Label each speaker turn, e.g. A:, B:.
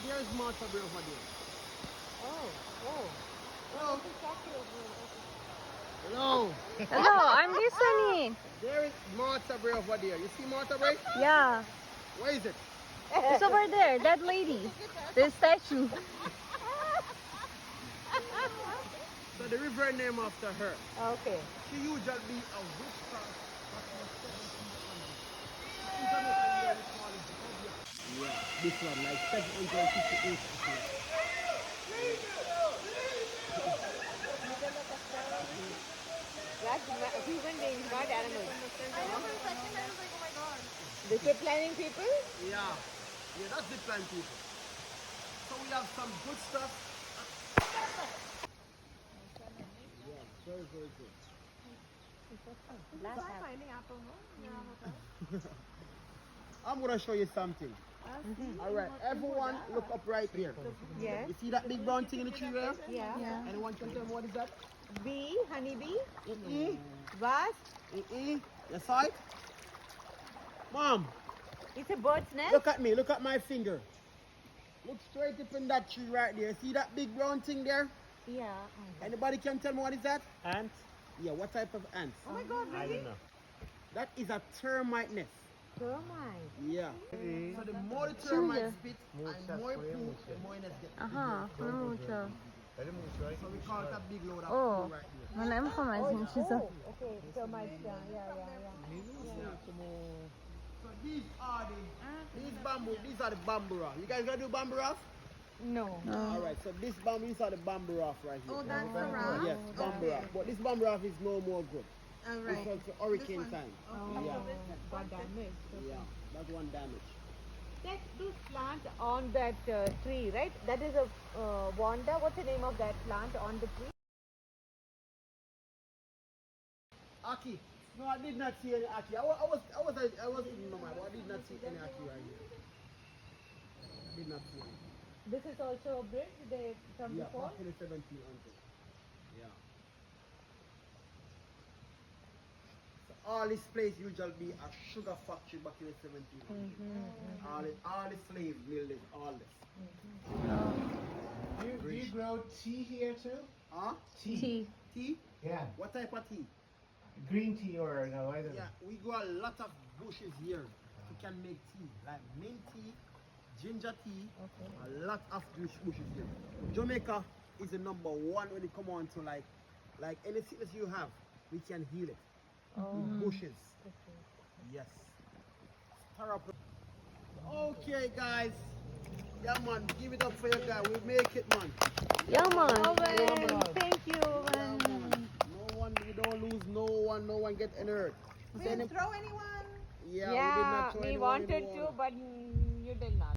A: There's Martha Bray over there.
B: Oh.
A: Hello. Hello.
C: Hello, I'm listening.
A: There is Martha Bray over there. You see Martha Bray?
C: Yeah,
A: Where is it?
C: it's over there. That lady, the statue.
A: So the river name after her.
B: Okay.
A: She usually be a witchcraft back in the 1700s. Yeah, this one like 758.
B: That's human beings, not animals.
D: I know for a second I was like, oh my god.
B: The zip lining people?
A: Yeah, that's the plant people. So we have some good stuff. Yeah, very, very good.
D: Try finding apple, no? Yeah, okay.
A: I'm gonna show you something. All right, everyone, look up right here.
B: Yes.
A: You see that big brown thing in the tree there?
B: Yeah.
A: Anyone can tell me what is that?
B: Bee, honeybee,
A: Mm-mm.
B: wasp.
A: Mm-mm. You saw it? Mom,
B: It's a bird's nest.
A: look at me. Look at my finger. Look straight up in that tree right there. See that big brown thing there?
B: Yeah.
A: Anybody can tell me what is that?
E: Ant?
A: Yeah, what type of ants?
B: Oh my god,
E: I
B: really?
E: don't know.
A: That is a termite nest.
B: Termite.
A: Yeah. So the more the termites spit and more poo, the more nest get.
C: Aha, mucho.
E: Very much, right?
A: So we call it a big load of
C: Oh,
A: poo right there.
C: wala information siya sa...
B: Okay, termites. Yeah.
A: So these are these are the bamboo raft. You guys gonna do bamboo raft?
B: No.
A: All right. So these are the bamboo raft right here.
D: Oh, that's the raft?
A: Yes, bamboo raft. But this bamboo raft is no more good.
D: Alright.
A: It's also hurricane
D: This one.
A: time.
B: Oh,
A: Yeah.
B: got damaged.
A: Yeah, that's one damage.
B: That those plant on that tree, right? That is a wanda. What's the name of that plant on the tree?
A: Aki. No, I did not see any Aki. I was in Mama, but I did not see any Aki right here. I did not see any.
B: This is also a bridge from
A: Yeah,
B: before.
A: back in the 1700s. Yeah. So all this place usually be a sugar factory back in the 1700s. All the slave buildings, all this.
E: Do you grow tea here too?
A: Huh?
C: Tea.
A: Tea?
E: Yeah.
A: What type of tea?
E: Green tea or no, I don't
A: Yeah,
E: know.
A: we grow a lot of bushes here. We can make tea, like mint tea, ginger tea, a lot of bushes here. Jamaica is the number one when it come on to like any sickness you have, we can heal it. Bushes. Yes. Therapy. Okay, guys. Yeah, man. Give it up for your guy. We make it, man.
C: Yeah, man.
B: Thank you.
A: Yeah, man. No one. We don't lose. No one. No one get any hurt.
D: We didn't throw anyone.
A: Yeah, we did not throw
B: we
A: anyone
B: wanted
A: in the
B: to,
A: water.
B: but you did not.